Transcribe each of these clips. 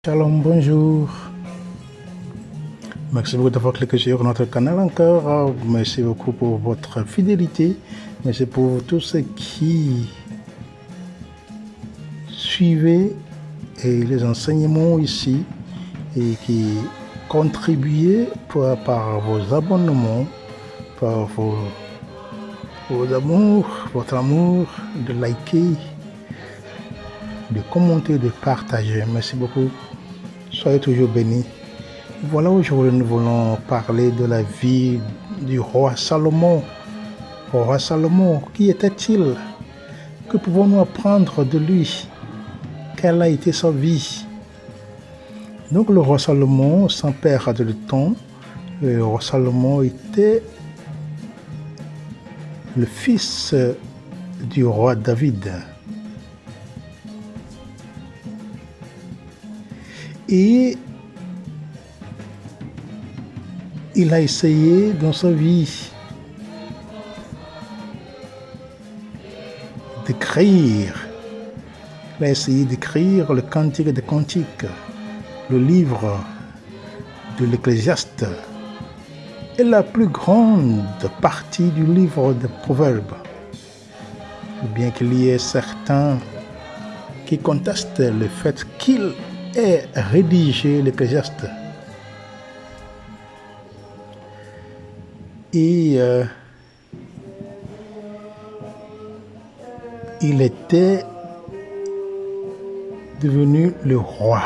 Shalom, bonjour. Merci beaucoup d'avoir cliqué sur notre canal encore. Merci beaucoup pour votre fidélité. Merci pour tous ceux qui suivez les enseignements ici et qui contribuez par vos abonnements, par vos amours, votre amour, de liker, de commenter, de partager. Merci beaucoup. Soyez toujours bénis. Voilà, aujourd'hui nous voulons parler de la vie du roi Salomon. Roi Salomon, qui était-il? Que pouvons-nous apprendre de lui? Quelle a été sa vie? Donc le roi Salomon, sans perdre de temps, le roi Salomon était le fils du roi David. Et il a essayé dans sa vie d'écrire. Il a essayé d'écrire le Cantique des Cantiques, le livre de l'Ecclésiaste et la plus grande partie du livre des Proverbes. Bien qu'il y ait certains qui contestent le fait qu'il ait rédigé l'Ecclésiaste. Et il était devenu le roi.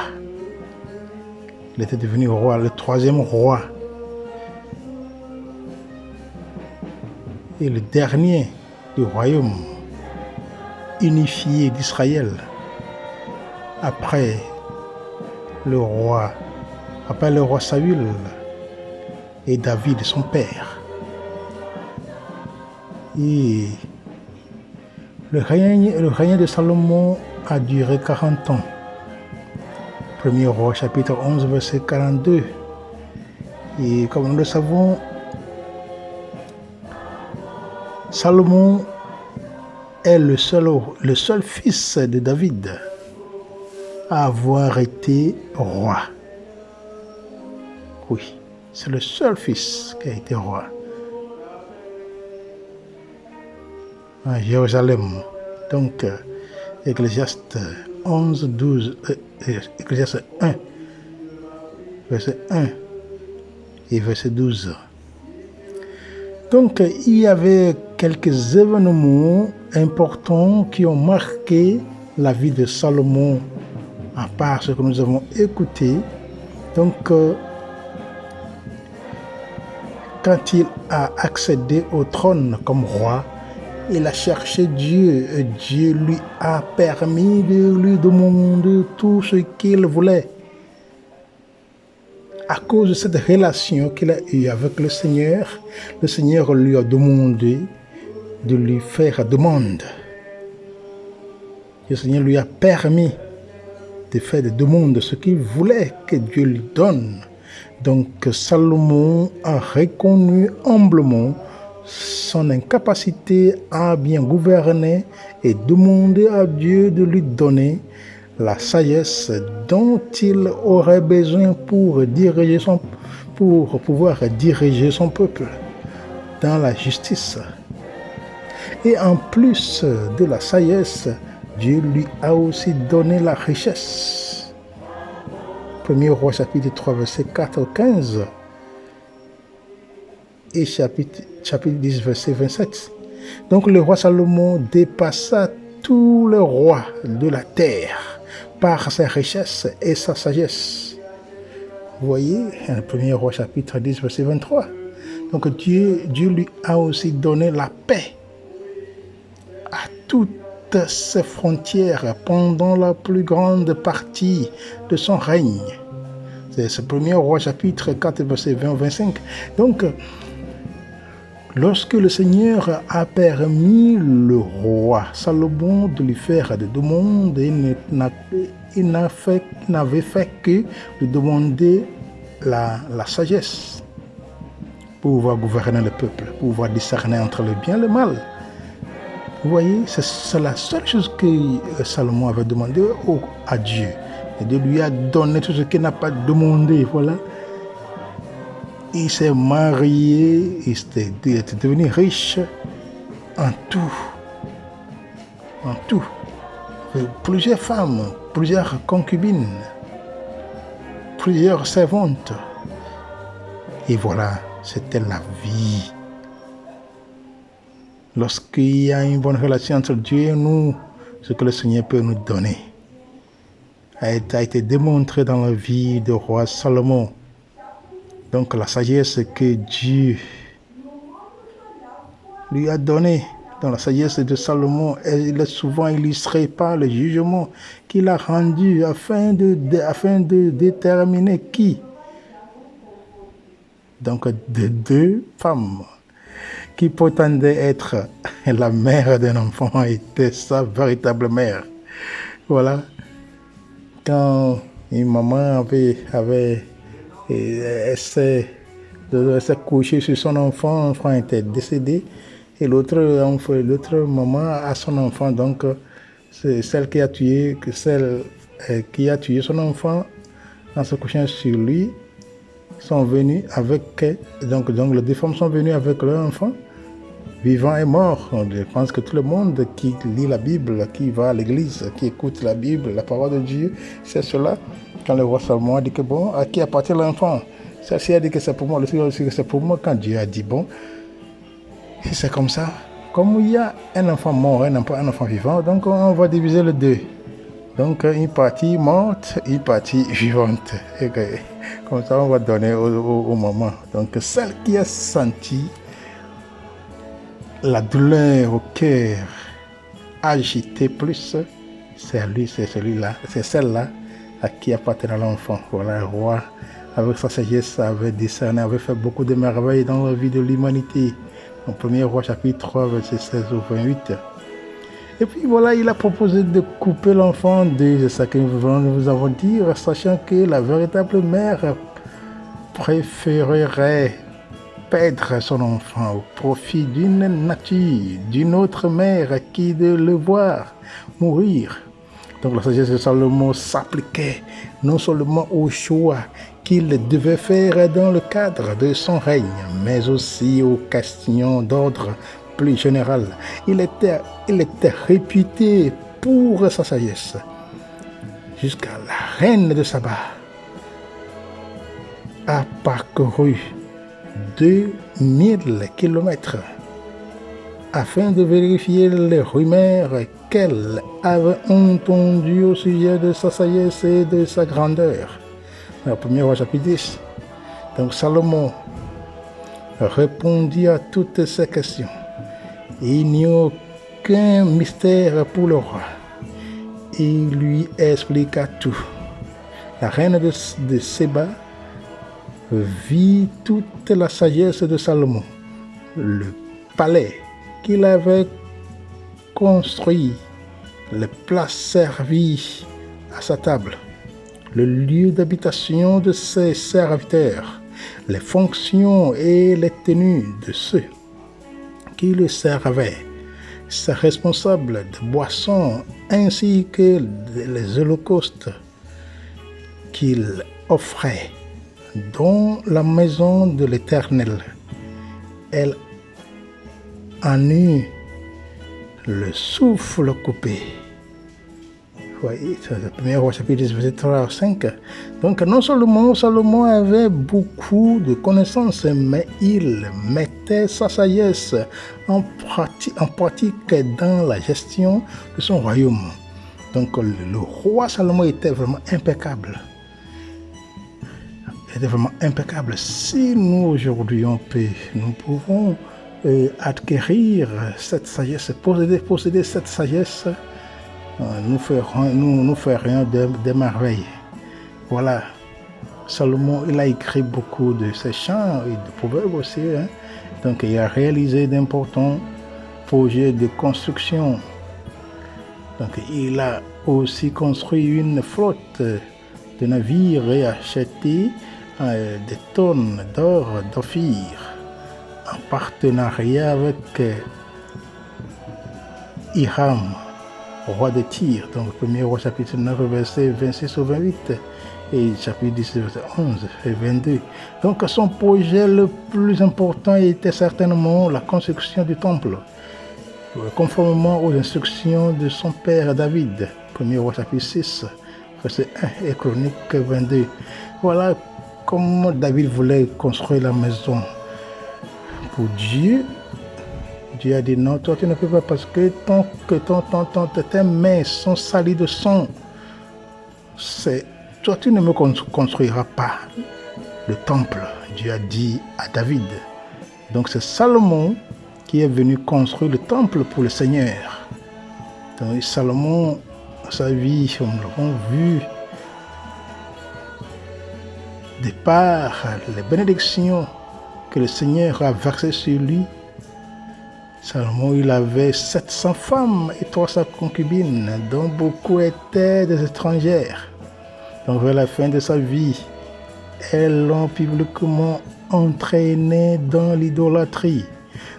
Il était devenu roi, le troisième roi. Et le dernier du royaume unifié d'Israël. Après le roi Saül et David, son père. Et le règne de Salomon a duré 40 ans. Premier roi, chapitre 11, verset 42. Et comme nous le savons, Salomon est le seul fils de David à avoir été roi. Oui, c'est le seul fils qui a été roi. À Jérusalem. Donc, Ecclésiaste 11, 12, Ecclésiaste 1, verset 1 et verset 12. Donc, il y avait quelques événements importants qui ont marqué la vie de Salomon, à part ce que nous avons écouté. Donc, quand il a accédé au trône comme roi, il a cherché Dieu et Dieu lui a permis de lui demander tout ce qu'il voulait. À cause de cette relation qu'il a eue avec le Seigneur lui a demandé de lui faire demande. Le Seigneur lui a permis de faire des demandes de ce qu'il voulait que Dieu lui donne. Donc Salomon a reconnu humblement son incapacité à bien gouverner et demander à Dieu de lui donner la sagesse dont il aurait besoin pour pouvoir diriger son peuple dans la justice. Et en plus de la sagesse, Dieu lui a aussi donné la richesse. Premier roi chapitre 3 verset 4 au 15 et chapitre 10 verset 27. Donc le roi Salomon dépassa tous les rois de la terre par sa richesse et sa sagesse. Vous voyez, le premier roi chapitre 10 verset 23. Donc Dieu lui a aussi donné la paix à toutes ses frontières pendant la plus grande partie de son règne. C'est ce premier roi chapitre 4 verset 20 25. Donc lorsque le Seigneur a permis le roi Salomon de lui faire des demandes, il n'avait fait que de demander la sagesse pour pouvoir gouverner le peuple, pour pouvoir discerner entre le bien et le mal. Vous voyez, c'est la seule chose que Salomon avait demandé à Dieu. Et Dieu lui a donné tout ce qu'il n'a pas demandé. Voilà. Il s'est marié, il est devenu riche en tout. En tout. Plusieurs femmes, plusieurs concubines, plusieurs servantes. Et voilà, c'était la vie. Lorsqu'il y a une bonne relation entre Dieu et nous, ce que le Seigneur peut nous donner a été démontré dans la vie du roi Salomon. Donc la sagesse que Dieu lui a donnée, dans la sagesse de Salomon, elle est souvent illustrée par le jugement qu'il a rendu afin de déterminer qui. Donc de deux femmes qui prétendaient être la mère d'un enfant était sa véritable mère. Voilà. Quand une maman avait s'est couchée sur son enfant, l'enfant était décédé, et l'autre maman a son enfant, donc c'est celle qui a tué son enfant en se couchant sur lui, sont venus avec, donc les deux femmes sont venues avec leur enfant, vivant et mort. Je pense que tout le monde qui lit la Bible, qui va à l'église, qui écoute la Bible, la parole de Dieu, c'est cela. Quand le roi Salomon a dit que bon, à qui appartient l'enfant? Celle-ci a dit que c'est pour moi, le Seigneur a dit que c'est pour moi. Quand Dieu a dit bon, c'est comme ça. Comme il y a un enfant mort, un enfant vivant, donc on va diviser les deux. Donc une partie morte, une partie vivante. Et comme ça, on va donner au maman. Donc celle qui a senti la douleur au cœur agité plus, c'est celle-là à qui appartient l'enfant. Voilà, le roi, avec sa sagesse, avait discerné, avait fait beaucoup de merveilles dans la vie de l'humanité. En 1er roi chapitre 3, verset 16 au 28. Et puis voilà, il a proposé de couper l'enfant de ce que nous avons dit, sachant que la véritable mère préférerait perdre son enfant au profit d'une autre mère qui de le voir mourir. Donc la sagesse de Salomon s'appliquait non seulement au choix qu'il devait faire dans le cadre de son règne, mais aussi aux questions d'ordre plus général. Il était réputé pour sa sagesse. Jusqu'à la reine de Saba a parcouru 2000 kilomètres afin de vérifier les rumeurs qu'elle avait entendues au sujet de sa sagesse et de sa grandeur. Dans le 1er roi chapitre 10. Donc Salomon répondit à toutes ces questions. Il n'y a aucun mystère pour le roi. Il lui expliqua tout. La reine de Séba vit toute la sagesse de Salomon, le palais qu'il avait construit, les plats servis à sa table, le lieu d'habitation de ses serviteurs, les fonctions et les tenues de ceux qui le servaient, ses responsables de boissons ainsi que les holocaustes qu'il offrait dans la maison de l'Éternel. Elle en eut le souffle coupé. Voyez, c'est le 1er roi chapitre 10, verset 3 à 5. Donc non seulement Salomon avait beaucoup de connaissances, mais il mettait sa sagesse en pratique dans la gestion de son royaume. Donc le roi Salomon était vraiment impeccable. Il était vraiment impeccable. Si nous aujourd'hui nous pouvons acquérir cette sagesse, posséder cette sagesse, nous ferions des merveilles. Voilà. Salomon, il a écrit beaucoup de ses chants et de proverbes aussi. Donc, il a réalisé d'importants projets de construction. Donc, il a aussi construit une flotte de navires et acheté des tonnes d'or d'Ophir en partenariat avec Hiram, roi de Tyr. Donc, 1er roi chapitre 9, verset 26 au 28. Et chapitre 10, verset 11 et 22. Donc, son projet le plus important était certainement la construction du temple, conformément aux instructions de son père David. 1er roi chapitre 6, verset 1 et Chronique 22. Voilà comment David voulait construire la maison pour Dieu. Dieu a dit non, toi tu ne peux pas parce que tes mains sont salies de sang. Toi tu ne me construiras pas le temple. Dieu a dit à David. Donc c'est Salomon qui est venu construire le temple pour le Seigneur. Donc Salomon, sa vie, comme nous l'avons vu, de par les bénédictions que le Seigneur a versées sur lui, Salomon, il avait 700 femmes et 300 concubines, dont beaucoup étaient des étrangères. Donc vers la fin de sa vie, elles l'ont publiquement entraîné dans l'idolâtrie.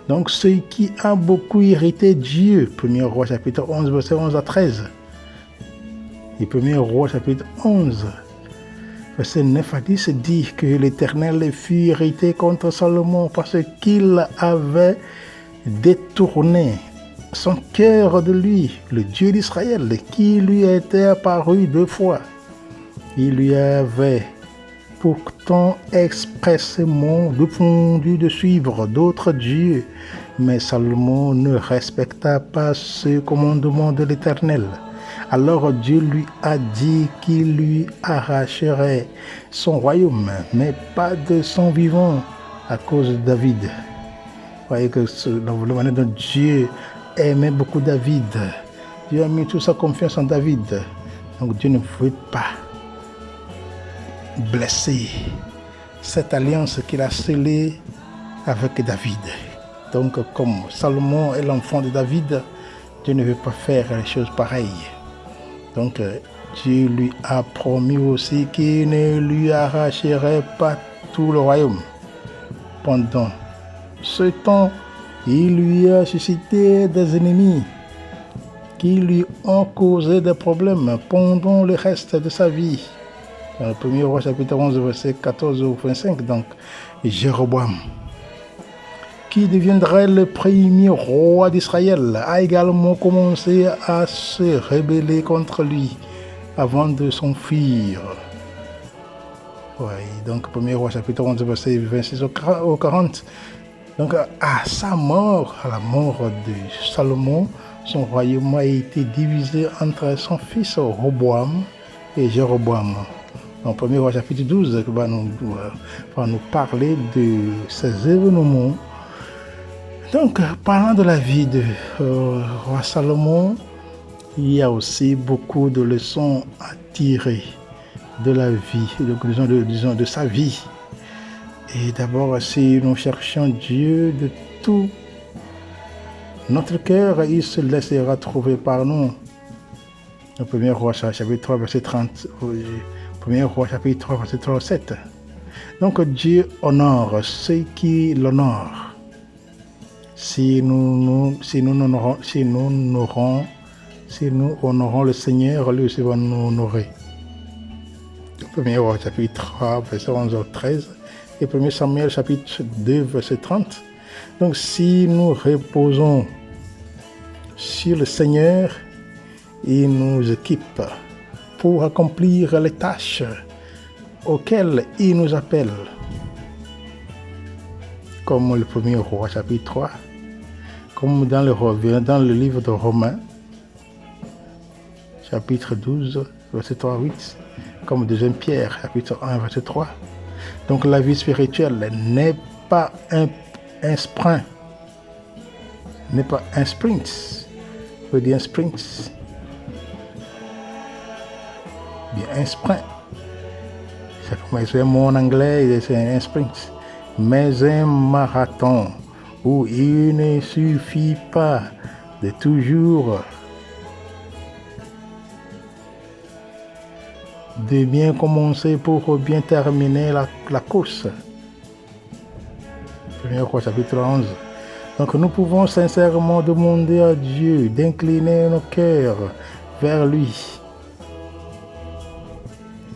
Donc ce qui a beaucoup irrité Dieu, 1er roi chapitre 11, verset 11 à 13. Et 1er roi chapitre 11, verset 9 à 10 dit que l'Éternel fut irrité contre Salomon parce qu'il avait détourné son cœur de lui, le Dieu d'Israël, qui lui était apparu 2 fois. Il lui avait pourtant expressément défendu de suivre d'autres dieux, mais Salomon ne respecta pas ce commandement de l'Éternel. Alors Dieu lui a dit qu'il lui arracherait son royaume, mais pas de son vivant, à cause de David. Vous voyez que la manière dont Dieu aimait beaucoup David. Dieu a mis toute sa confiance en David. Donc Dieu ne pouvait pas blesser cette alliance qu'il a scellée avec David. Donc comme Salomon est l'enfant de David, Dieu ne veut pas faire les choses pareilles. Donc Dieu lui a promis aussi qu'il ne lui arracherait pas tout le royaume. Pendant ce temps, il lui a suscité des ennemis qui lui ont causé des problèmes pendant le reste de sa vie. Dans le 1er roi chapitre 11, verset 14 au 25, donc Jéroboam, qui deviendrait le premier roi d'Israël, a également commencé à se rebeller contre lui avant de s'enfuir. Oui, donc 1er roi chapitre 11, verset 26 au 40. Donc à sa mort, à la mort de Salomon, son royaume a été divisé entre son fils Roboam et Jéroboam. Dans 1er roi chapitre 12, va nous parler de ces événements. Donc, parlant de la vie de roi Salomon, il y a aussi beaucoup de leçons à tirer de la vie, de sa vie. Et d'abord, si nous cherchons Dieu de tout notre cœur, il se laissera trouver par nous. Le 1er roi chapitre 3, verset 30. 1er roi chapitre 3, verset 37. Donc Dieu honore ceux qui l'honorent. Si nous honorons le Seigneur, lui aussi va nous honorer. 1er roi chapitre 3, verset 11 au 13. Et 1er Samuel chapitre 2, verset 30. Donc si nous reposons sur le Seigneur, il nous équipe pour accomplir les tâches auxquelles il nous appelle. Comme le 1er roi chapitre 3, comme dans le livre de Romains, chapitre 12, verset 3 à 8, comme 2 Pierre, chapitre 1, verset 3. Donc la vie spirituelle n'est pas un sprint, n'est pas un sprint. Je veux dire un sprint. Bien, un sprint. C'est comme un mot en anglais, c'est un sprint. Mais un marathon où il ne suffit pas de toujours de bien commencer pour bien terminer la course. 1er roi chapitre 11. Donc nous pouvons sincèrement demander à Dieu d'incliner nos cœurs vers lui.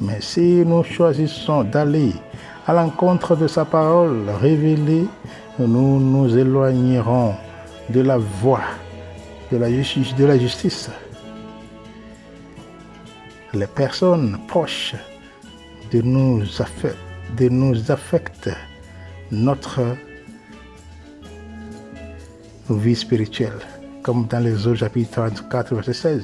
Mais si nous choisissons d'aller à l'encontre de sa parole révélée, nous nous éloignerons de la voie de la justice. Les personnes proches de nous affectent notre vie spirituelle, comme dans l'Exode chapitre 34, verset 16,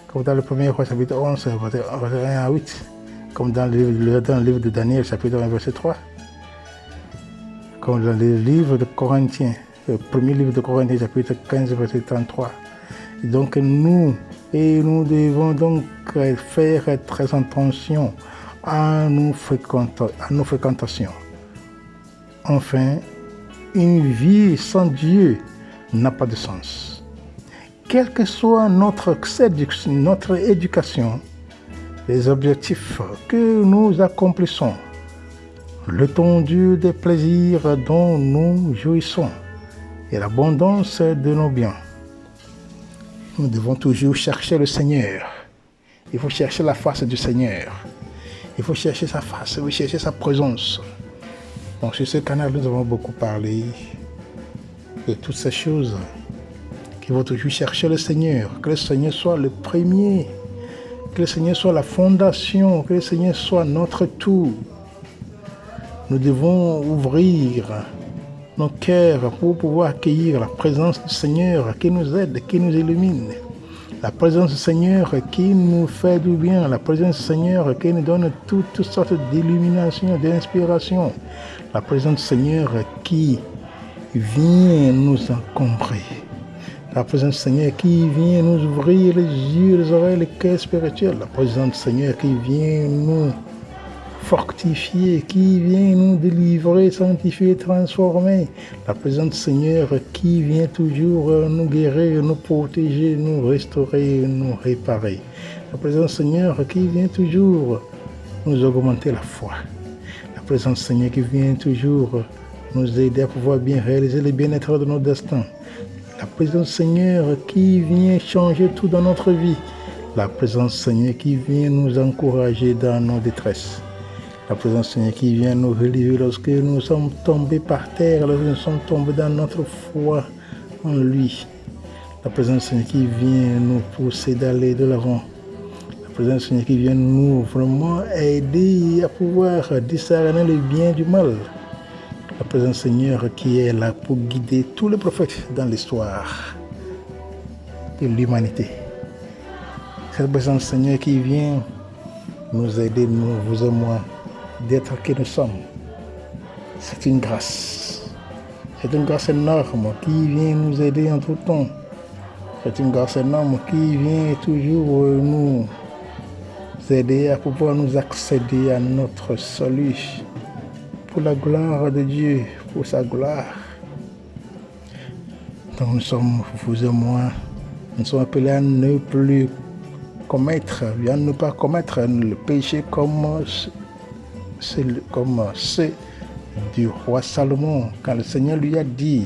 comme dans le premier roi chapitre 11, verset 1 à 8, comme dans le livre de Daniel chapitre 1, verset 3, comme dans le livre de Corinthiens, le premier livre de Corinthiens chapitre 15, verset 33. Et donc nous devons donc faire très attention à nos fréquentations. Enfin, une vie sans Dieu n'a pas de sens. Quelle que soit notre éducation, les objectifs que nous accomplissons, l'étendue des plaisirs dont nous jouissons et l'abondance de nos biens, nous devons toujours chercher le Seigneur. Il faut chercher la face du Seigneur. Il faut chercher sa face, il faut chercher sa présence. Donc sur ce canal, nous avons beaucoup parlé de toutes ces choses qui vont toujours chercher le Seigneur. Que le Seigneur soit le premier, que le Seigneur soit la fondation, que le Seigneur soit notre tout. Nous devons ouvrir nos cœurs pour pouvoir accueillir la présence du Seigneur qui nous aide, qui nous illumine. La présence du Seigneur qui nous fait du bien, la présence du Seigneur qui nous donne toutes sortes d'illumination, d'inspiration. La présence du Seigneur qui vient nous encombrer. La présence du Seigneur qui vient nous ouvrir les yeux, les oreilles, les cœurs spirituels. La présence du Seigneur qui vient nous fortifier, qui vient nous délivrer, sanctifier, transformer. La présence du Seigneur qui vient toujours nous guérir, nous protéger, nous restaurer, nous réparer. La présence du Seigneur qui vient toujours nous augmenter la foi. La présence du Seigneur qui vient toujours nous aider à pouvoir bien réaliser le bien-être de notre destin. La présence du Seigneur qui vient changer tout dans notre vie. La présence du Seigneur qui vient nous encourager dans nos détresses. La présence du Seigneur qui vient nous relever lorsque nous sommes tombés par terre, lorsque nous sommes tombés dans notre foi en lui. La présence du Seigneur qui vient nous pousser d'aller de l'avant. La présence du Seigneur qui vient nous vraiment aider à pouvoir discerner le bien du mal. La présence du Seigneur qui est là pour guider tous les prophètes dans l'histoire de l'humanité. Cette présence du Seigneur qui vient nous aider, nous, vous et moi, d'être qui nous sommes. C'est une grâce. C'est une grâce énorme qui vient nous aider en tout temps. C'est une grâce énorme qui vient toujours nous aider à pouvoir nous accéder à notre salut. Pour la gloire de Dieu, pour sa gloire. Donc nous sommes, vous et moi, nous sommes appelés à ne plus commettre, à ne pas commettre le péché comme ceux du roi Salomon, quand le Seigneur lui a dit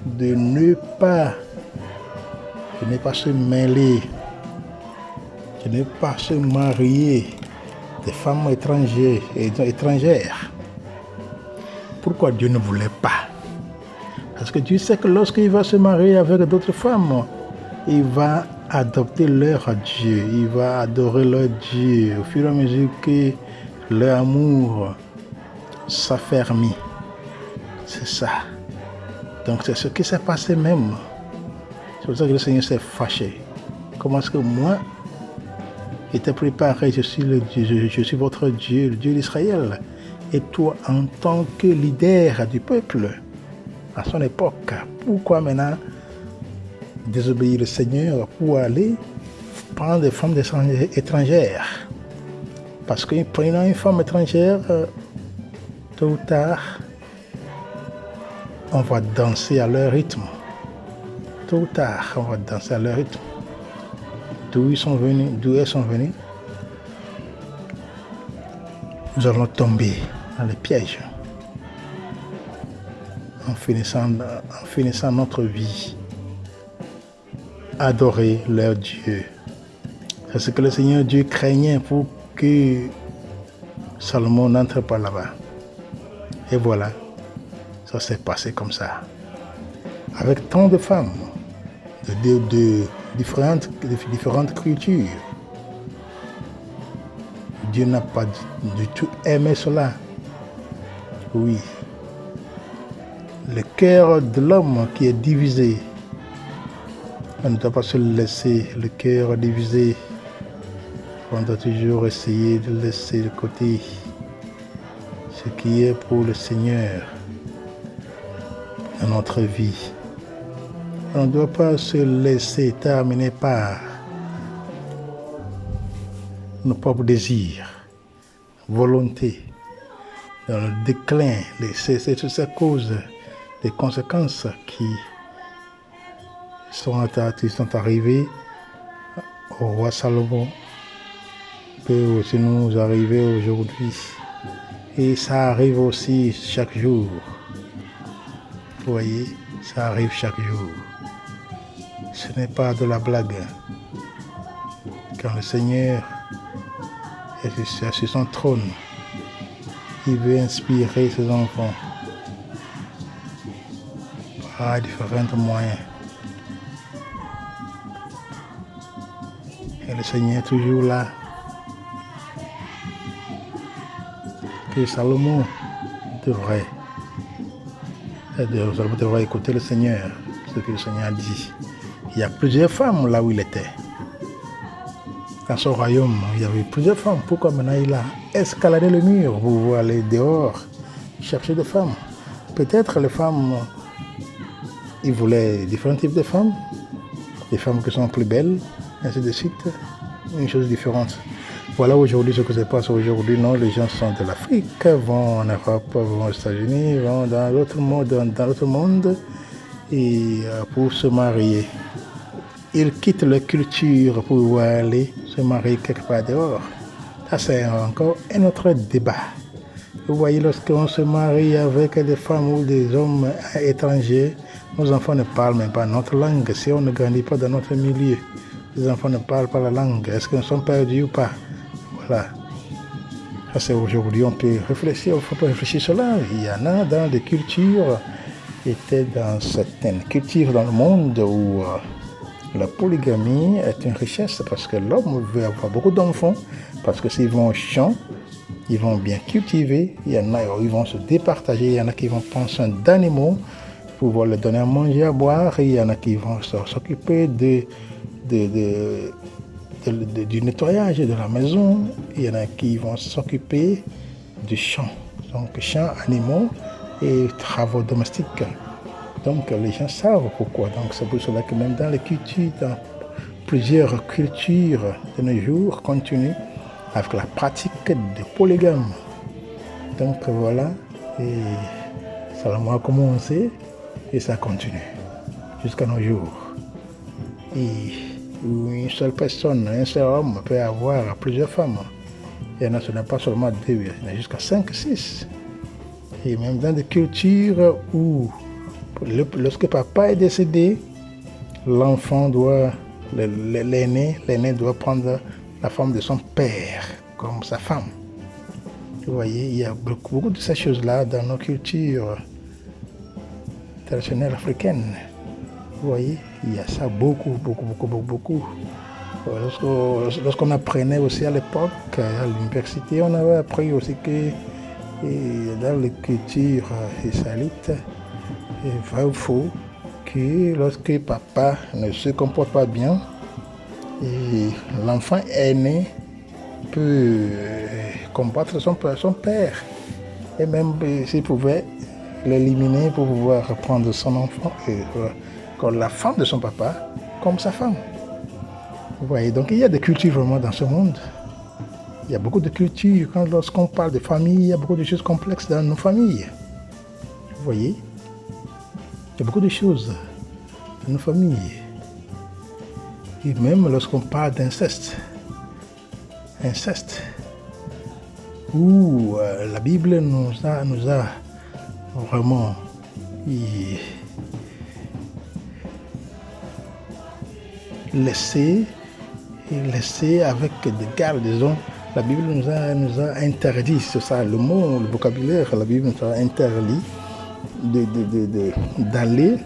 de ne pas se mêler, de ne pas se marier des femmes étrangères. Pourquoi Dieu ne voulait pas? Parce que Dieu sait que lorsqu'il va se marier avec d'autres femmes, il va adopter leur Dieu, il va adorer leur Dieu au fur et à mesure que leur amour s'affermit. C'est ça. Donc c'est ce qui s'est passé même. C'est pour ça que le Seigneur s'est fâché. Comment est-ce que moi, j'étais préparé, je suis le Dieu, je suis votre Dieu, le Dieu d'Israël. Et toi, en tant que leader du peuple, à son époque, pourquoi maintenant désobéir le Seigneur pour aller prendre des femmes étrangères? Parce qu'en prenant une femme étrangère, tôt ou tard, on va danser à leur rythme. Tôt ou tard, on va danser à leur rythme. D'où elles sont venues, nous allons tomber dans les pièges. en finissant notre vie, adorer leur Dieu. C'est ce que le Seigneur Dieu craignait pour que Salomon n'entre pas là-bas. Et voilà, ça s'est passé comme ça. Avec tant de femmes, de différentes cultures. Dieu n'a pas du tout aimé cela. Oui. Le cœur de l'homme qui est divisé. On ne doit pas se laisser le cœur divisé. On doit toujours essayer de laisser de côté ce qui est pour le Seigneur dans notre vie. On ne doit pas se laisser terminer par nos propres désirs, volonté, dans le déclin. C'est toutes ces causes, des conséquences qui sont arrivées au roi Salomon, peut aussi nous arriver aujourd'hui. Et ça arrive aussi chaque jour. Vous voyez, ça arrive chaque jour. Ce n'est pas de la blague. Quand le Seigneur est sur son trône, il veut inspirer ses enfants par différents moyens. Et le Seigneur est toujours là. Que Salomon devrait écouter le Seigneur, ce que le Seigneur a dit. Il y a plusieurs femmes là où il était. Dans son royaume, il y avait plusieurs femmes. Pourquoi maintenant il a escaladé le mur pour aller dehors chercher des femmes? Peut-être les femmes, il voulait différents types de femmes. Des femmes qui sont plus belles, ainsi de suite. Une chose différente. Voilà aujourd'hui ce que se passe aujourd'hui. Non, les gens sont de l'Afrique, vont en Europe, vont aux États-Unis, vont dans l'autre monde et pour se marier. Ils quittent leur culture pour aller se marier quelque part dehors. Ça, c'est encore un autre débat. Vous voyez, lorsqu'on se marie avec des femmes ou des hommes étrangers, nos enfants ne parlent même pas notre langue. Si on ne grandit pas dans notre milieu, les enfants ne parlent pas la langue. Est-ce qu'ils sont perdus ou pas? Voilà. Ça, c'est aujourd'hui, on peut réfléchir, il faut réfléchir sur cela. Il y en a dans des cultures, étaient dans certaines cultures dans le monde où la polygamie est une richesse parce que l'homme veut avoir beaucoup d'enfants, parce que s'ils vont au champ, ils vont bien cultiver, il y en a, ils vont se départager, il y en a qui vont prendre soin d'animaux pour pouvoir leur donner à manger, à boire, et il y en a qui vont s'occuper du nettoyage de la maison, il y en a qui vont s'occuper du champ, donc champs, animaux et travaux domestiques. Donc les gens savent pourquoi. Donc c'est pour cela que même dans les cultures, dans plusieurs cultures de nos jours, continuent avec la pratique de polygame. Donc voilà, et Salomon a commencé et ça continue jusqu'à nos jours. Et une seule personne, un seul homme peut avoir plusieurs femmes. Et ce n'est pas seulement 2, il y en a jusqu'à 5, 6. Et même dans des cultures où lorsque papa est décédé, l'enfant doit, l'aîné doit prendre la femme de son père comme sa femme. Vous voyez, il y a beaucoup de ces choses-là dans nos cultures traditionnelles africaines. Vous voyez, il y a ça beaucoup. Lorsqu'on apprenait aussi à l'époque, à l'université, on avait appris aussi que dans les cultures israélites, vrai ou faux, que lorsque papa ne se comporte pas bien, et l'enfant aîné peut combattre son père. Et même s'il pouvait l'éliminer pour pouvoir reprendre son enfant, comme la femme de son papa, comme sa femme. Vous voyez, donc il y a des cultures vraiment dans ce monde. Il y a beaucoup de cultures. Lorsqu'on parle de famille, il y a beaucoup de choses complexes dans nos familles. Vous voyez, il y a beaucoup de choses dans nos familles. Et même lorsqu'on parle d'inceste, où la Bible nous a vraiment laisser avec des gardes. La Bible nous a interdit, c'est ça le mot, le vocabulaire, la Bible nous a interdit d'aller.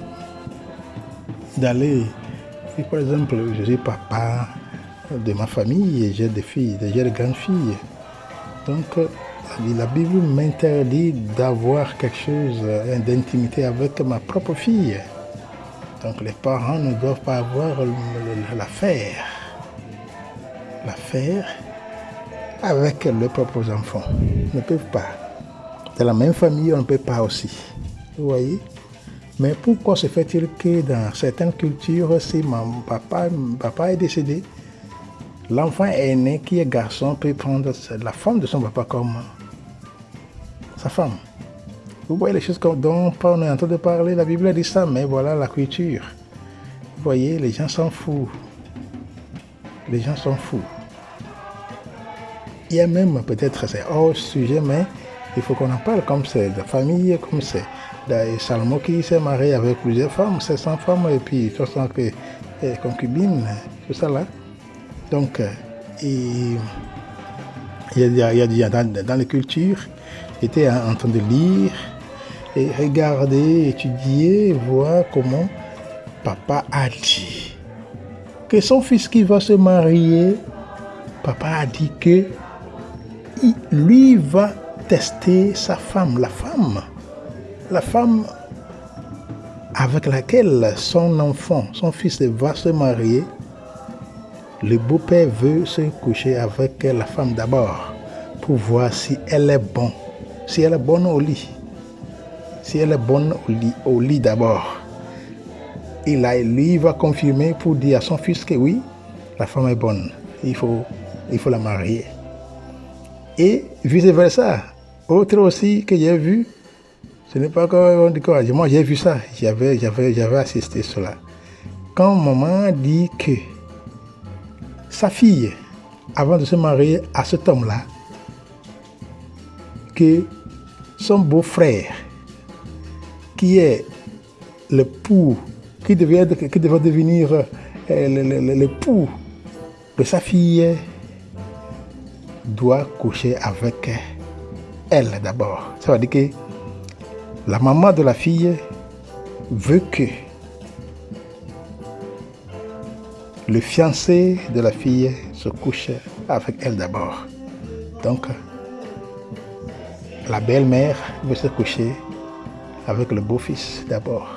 Et par exemple, je suis papa de ma famille et j'ai des filles, j'ai des grandes filles. Donc, la Bible m'interdit d'avoir quelque chose d'intimité avec ma propre fille. Donc, les parents ne doivent pas avoir l'affaire avec leurs propres enfants. Ils ne peuvent pas. Dans la même famille, on ne peut pas aussi. Vous voyez? Mais pourquoi se fait-il que dans certaines cultures, si papa est décédé, l'enfant aîné qui est garçon peut prendre la femme de son papa comme sa femme? Vous voyez les choses dont on est en train de parler, la Bible dit ça, mais voilà la culture. Vous voyez, les gens s'en foutent. Les gens s'en foutent. Il y a même, peut-être c'est hors sujet, mais il faut qu'on en parle comme c'est de famille, comme c'est Salomon qui s'est marié avec plusieurs femmes, 700 femmes et puis 300 concubines, tout ça là. Donc, il y a dans les cultures, j'étais en train de lire et regarder, étudier, voir comment papa a dit que son fils qui va se marier, papa a dit que lui va tester sa femme, la femme avec laquelle son enfant, son fils va se marier. Le beau-père veut se coucher avec la femme d'abord pour voir si elle est bonne, si elle est bonne au lit. Si elle est bonne au lit d'abord. Et là, lui va confirmer pour dire à son fils que oui, la femme est bonne. Il faut la marier. Et vice-versa. Autre aussi que j'ai vu, ce n'est pas qu'on dit quoi. Moi, j'ai vu ça. J'avais assisté à cela. Quand maman dit que sa fille, avant de se marier à cet homme-là, que son beau-frère, qui est l'époux, qui devait devenir l'époux de sa fille, doit coucher avec elle d'abord. Ça veut dire que la maman de la fille veut que le fiancé de la fille se couche avec elle d'abord. Donc, la belle-mère veut se coucher avec le beau-fils d'abord,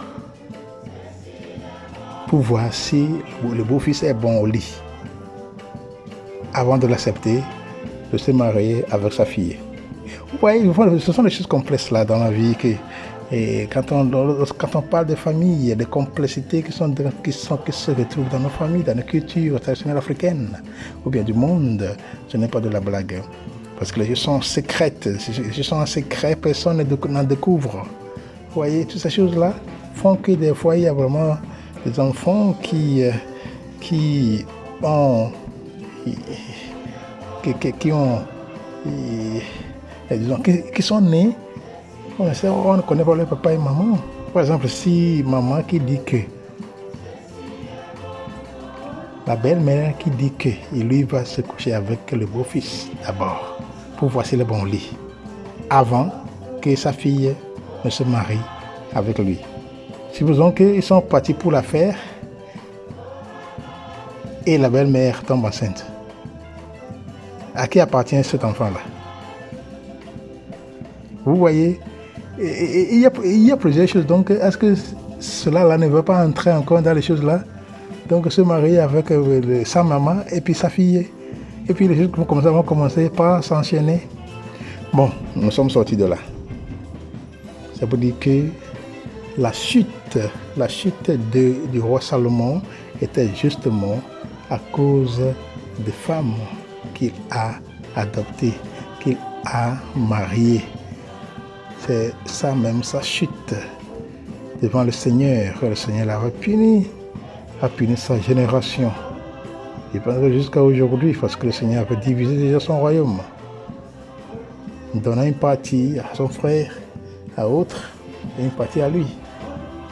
pour voir si le beau-fils est bon au lit, avant de l'accepter, de se marier avec sa fille. Vous voyez, ce sont des choses complexes là dans la vie. Quand on parle de famille, il y a des complexités qui se retrouvent dans nos familles, dans nos cultures traditionnelles africaines, ou bien du monde. Ce n'est pas de la blague. Parce que les choses sont secrètes. Les choses sont secrètes, personne n'en découvre. Vous voyez, toutes ces choses-là font que des fois, il y a vraiment des enfants qui sont nés, on ne connaît pas leur papa et maman. Par exemple, si maman qui dit que, la belle-mère qui dit que lui va se coucher avec le beau-fils d'abord, pour voir s'il est bon au lit, avant que sa fille ne se marie avec lui. Supposons qu'ils sont partis pour la faire et la belle-mère tombe enceinte. À qui appartient cet enfant-là? Vous voyez, il y a plusieurs choses. Donc, est-ce que cela-là ne va pas entrer encore dans les choses-là? Donc, se marier avec sa maman et puis sa fille. Et puis, les choses vont commencer par s'enchaîner. Bon, nous sommes sortis de là. Ça veut dire que la chute du roi Salomon était justement à cause des femmes qu'il a adoptées, qu'il a mariées. C'est ça même, sa chute devant le Seigneur. Le Seigneur l'avait puni, a puni sa génération. Il pense jusqu'à aujourd'hui, parce que le Seigneur avait divisé déjà son royaume, donnant une partie à son frère, à autre, et une partie à lui.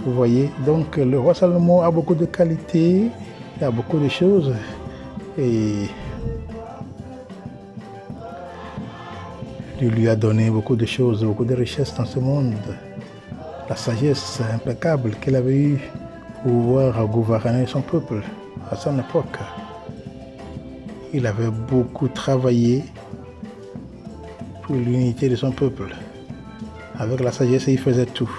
Vous voyez, donc le roi Salomon a beaucoup de qualités, il a beaucoup de choses. Et Dieu lui a donné beaucoup de choses, beaucoup de richesses dans ce monde. La sagesse impeccable qu'il avait eue pour pouvoir gouverner son peuple à son époque. Il avait beaucoup travaillé pour l'unité de son peuple. Avec la sagesse, il faisait tout.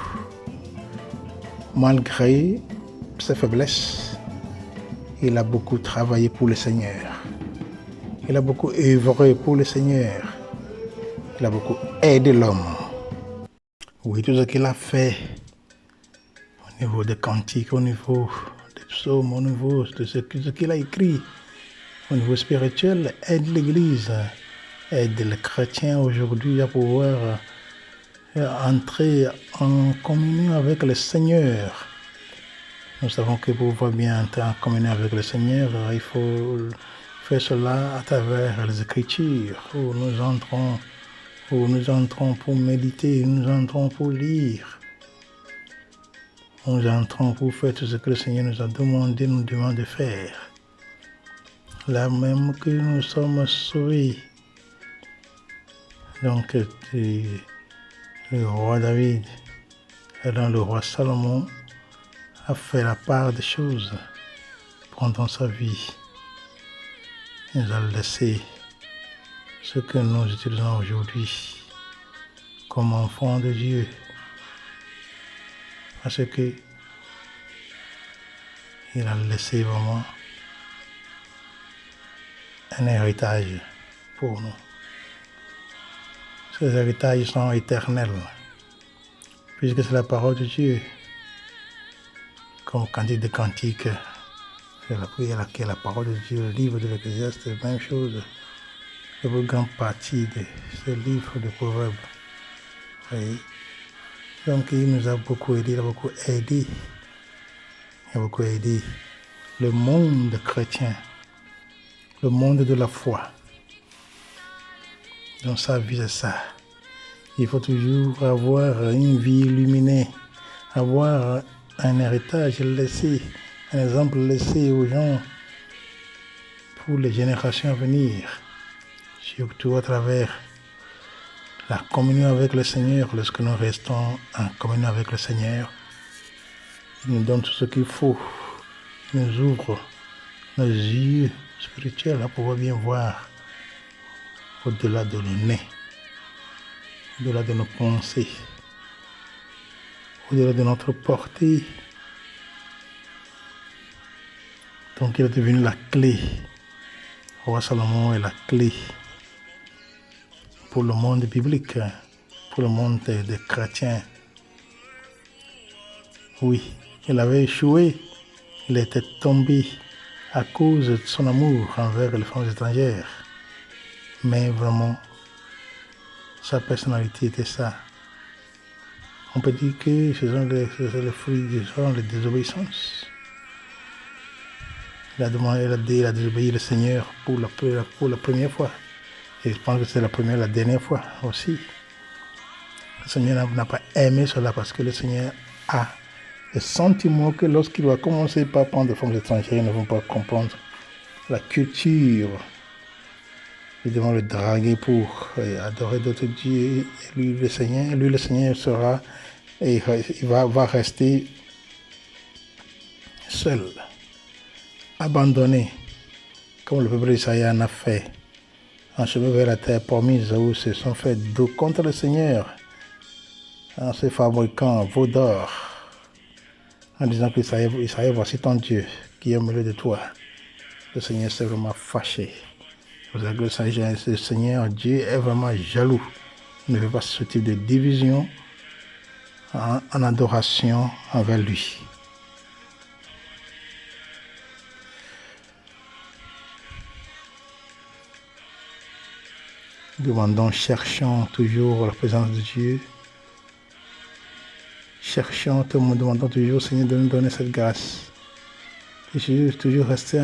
Malgré ses faiblesses, il a beaucoup travaillé pour le Seigneur. Il a beaucoup œuvré pour le Seigneur. Il a beaucoup aidé l'homme. Oui, tout ce qu'il a fait au niveau des cantiques, au niveau des psaumes, au niveau de ce qu'il a écrit, au niveau spirituel, aide l'Église, aide les chrétiens aujourd'hui à pouvoir entrer en communion avec le Seigneur. Nous savons que pour pouvoir bien entrer en communion avec le Seigneur, il faut faire cela à travers les Écritures, où nous entrons pour méditer, nous entrons pour lire, nous entrons pour faire tout ce que le Seigneur nous a demandé, nous demande de faire. Là même que nous sommes sauvés. Donc, le roi David, et dans le roi Salomon, a fait la part des choses pendant sa vie. Il nous a laissé ce que nous utilisons aujourd'hui comme enfants de Dieu. Parce que il a laissé vraiment un héritage pour nous. Ces héritages sont éternels, puisque c'est la parole de Dieu. Comme Cantique des Cantiques, c'est la prière qui est la parole de Dieu, le livre de l'Ecclésiaste, c'est la même chose. La plus grande partie de ce livre de Proverbes. Oui. Donc il nous a beaucoup aidé, il a beaucoup aidé. Il a beaucoup aidé le monde chrétien, le monde de la foi. Donc sa vie, c'est ça. Il faut toujours avoir une vie illuminée, avoir un héritage laissé, un exemple laissé aux gens pour les générations à venir, surtout à travers la communion avec le Seigneur. Lorsque nous restons en communion avec le Seigneur, il nous donne tout ce qu'il faut, il nous ouvre nos yeux spirituels à pouvoir bien voir au-delà de nos nez, au-delà de nos pensées, au-delà de notre portée. Donc il est devenu la clé. Le roi Salomon est la clé pour le monde biblique, pour le monde des chrétiens. Oui, il avait échoué, il était tombé à cause de son amour envers les femmes étrangères. Mais vraiment, sa personnalité était ça. On peut dire que ce sont les fruits de la désobéissance. Il a désobéi le Seigneur pour la première fois. Et je pense que c'est la dernière fois aussi. Le Seigneur n'a pas aimé cela parce que le Seigneur a le sentiment que lorsqu'il va commencer par prendre des femmes étrangères, ils ne vont pas comprendre la culture. Ils devront le draguer pour adorer d'autres dieux. Et lui, le Seigneur sera, et il va rester seul, abandonné, comme le peuple d'Israël en a fait, en chemin vers la terre promise, où ils se sont fait dos contre le Seigneur, en se fabriquant veau d'or, en disant que Israël, voici ton Dieu qui est au milieu de toi. Le Seigneur s'est vraiment fâché. Vous savez que le Seigneur, Dieu, est vraiment jaloux. Il ne veut pas ce type de division en adoration envers lui. Demandons, cherchons toujours la présence de Dieu. Demandons toujours au Seigneur de nous donner cette grâce. Toujours rester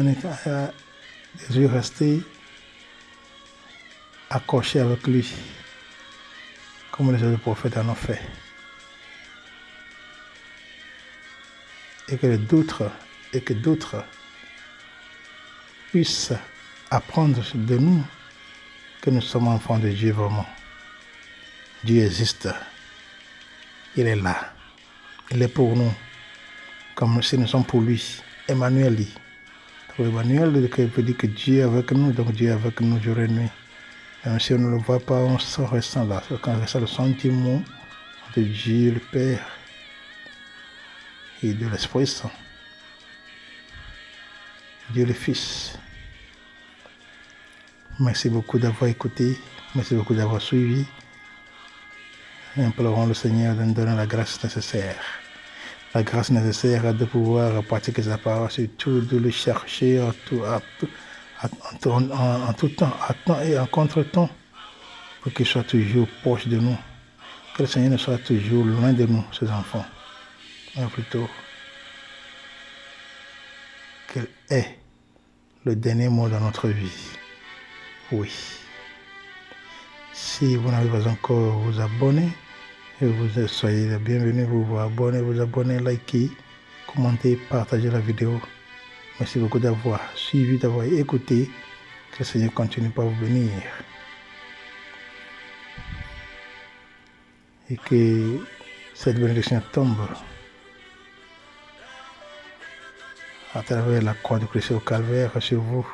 accroché avec lui, comme les autres prophètes en ont fait. et que d'autres puissent apprendre de nous que nous sommes enfants de Dieu vraiment. Dieu existe. Il est là. Il est pour nous. Comme si nous sommes pour lui. Emmanuel dit. Emmanuel veut dire que Dieu est avec nous, donc Dieu est avec nous jour et nuit. Même si on ne le voit pas, on se ressent là. Quand on ressent le sentiment de Dieu le Père et de l'Esprit Saint. Dieu le Fils. Merci beaucoup d'avoir écouté. Merci beaucoup d'avoir suivi. Implorons le Seigneur de nous donner la grâce nécessaire. La grâce nécessaire de pouvoir pratiquer sa parole, surtout de le chercher en tout temps, à temps et en contre-temps, pour qu'il soit toujours proche de nous. Que le Seigneur ne soit toujours loin de nous, ses enfants. Mais plutôt, qu'il ait le dernier mot dans notre vie. Oui. Si vous n'avez pas encore vous abonner, vous soyez les bienvenus, vous abonner, liker, commenter, partager la vidéo. Merci beaucoup d'avoir suivi, d'avoir écouté. Que le Seigneur continue par vous bénir. Et que cette bénédiction tombe à travers la croix de Christ au calvaire sur vous,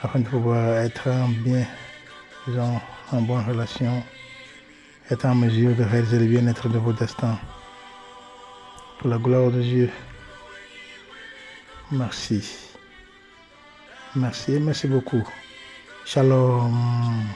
afin de pouvoir être en bonne relation, être en mesure de réaliser le bien-être de vos destins. Pour la gloire de Dieu. Merci. Merci beaucoup. Shalom.